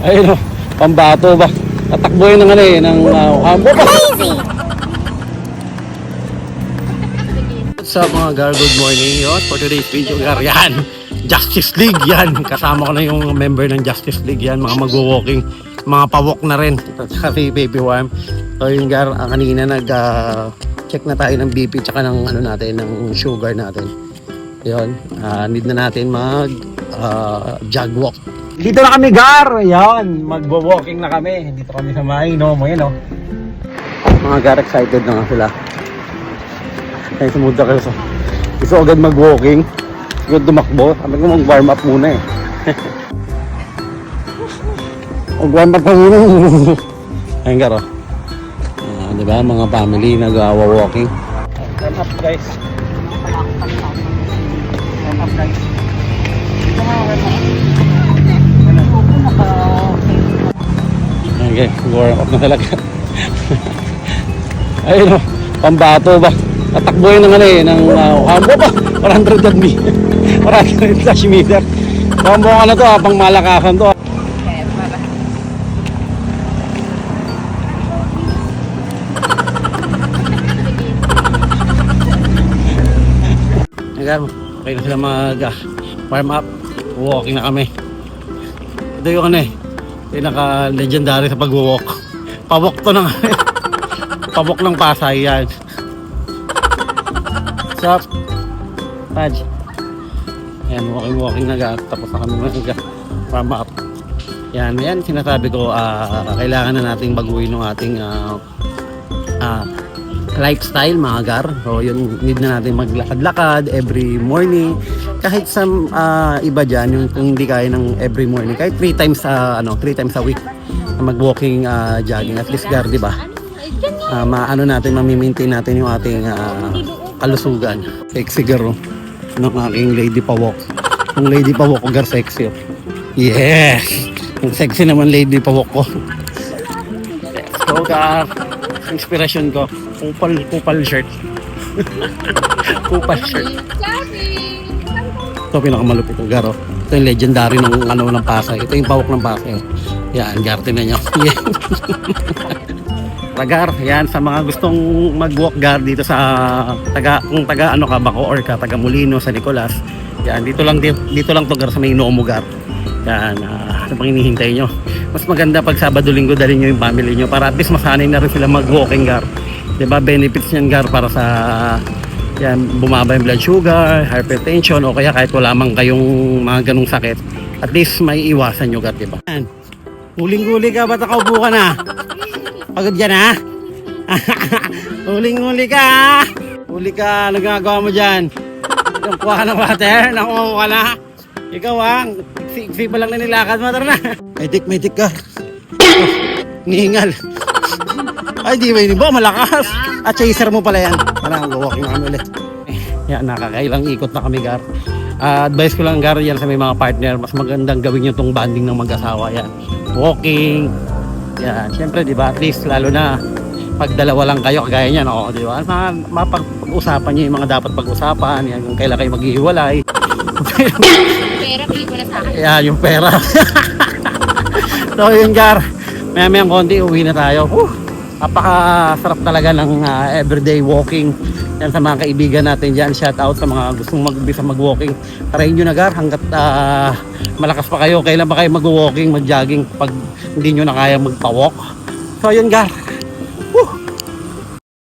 Ayun o, pambato ba? Tatakboy ng ano eh, ng kampo pa. What's up mga gar, good morning. Yun, for today's video gar, yan, Justice League yan. Kasama ko na yung member ng Justice League yan, mga magwo-walking, mga pawok na rin. Kasi baby warm. So yung gar, kanina check na tayo ng BP tsaka ng ano natin, ng sugar natin. Yun, need na natin mag jog walk. Dito na kami gar, yan, magwo-walking na kami. Dito kami sa may Inomo, yan o. Mga gar, excited na nga sila. Kaya sumunta kayo sa gusto agad mag-walking, agad tumakbo. Sabi ko mag-warm up muna eh. Mag-warm up muna. Ayun gar o. Diba mga family nag-walking. Warm up guys. Warm up guys. Okay, warm up na talaga. Ayun o, pambato ba? Tatakboy ng ano eh, ng kampo pa. 100 me. 100 slash meter. Kampo ka na to, pang malakasan to. Okay na sila mag warm up. Walking na kami. Ito yung ano eh, pinaka-legendary sa pag-walk. Pawok to na kami. Pawok ng Pasay yan. What's up? Paj. Ayan, walking na ga. Tapos na kami mag-warm up. Yan, sinasabi ko, kailangan na nating baguhin ng ating lifestyle mga gar. So yun, need na natin maglakad-lakad every morning. Kahit sa iba dyan, yung kung hindi kaya ng every morning, kahit 3 times a week mag-walking, jogging at least gar, di ba? Maano natin, mamimaintain natin yung ating kalusugan. Sexy gar ng aking lady pawok. Yung lady pawok ko gar, sexy. Yes! Yung sexy naman lady pawok ko. Let's go gar. Inspiration ko, kupal shirt. Kupal shirt. Ito pinakamalupit ng garo. Ito yung legendary ng ng Pasay. Ito yung pawok ng Pasay. Yan, garte na nyo. Tagar, yan sa mga gustong mag-walk gar dito sa kung taga ano ka Bacoor ka, taga Molino, sa Nicolas. Yan, dito lang to gar sa may Inomo gar. Yan, sa mga hinihintay nyo. Mas maganda pag Sabado Linggo dalhin nyo yung family nyo para at least masanay na rin sila mag-walking gar. Diba, benefits nyan gar para sa yan, bumaba yung blood sugar, hypertension, o kaya kahit wala mang kayong mga ganong sakit, at least may iwasan nyo gar, diba? Yan, huling-huli ka, ba't nakaupo ka na? Pagod dyan ha? Huling-huli ka ha? Huli ka, nagagawa mo dyan? Kuha ka ng water, nakuha ka na? Ikaw ha? Iksi pa lang na nilakad mo, tara na. May tik ka. Nihingal. Ay, di ba yun ba? Malakas. At chaser mo pala yan. Parang walking na kami ulit. Yan, nakakailang ikot na kami, gar. Advice ko lang, gar, yan sa may mga partner, mas magandang gawin nyo itong banding ng mag-asawa. Yan. Walking. Yan. Siyempre, di ba? At least, lalo na pag dalawa lang kayo, kagaya niyan, o, di ba? Mapag-usapan nyo yung mga dapat pag-usapan. Yan, kung kailan kayo maghihiwalay. Pera, bili ko na sa akin. Yeah, yung pera. So yun gar, maya-mayang konti uwi na tayo. Napakasarap talaga ng everyday walking. Yan sa mga kaibigan natin dyan, shout out sa mga gustong mag-umpisa mag-walking. Tarayin nyo na gar hanggat malakas pa kayo. Kailan pa kayo mag-walking, mag-jogging pag hindi nyo na kaya magpa-walk. So yun gar,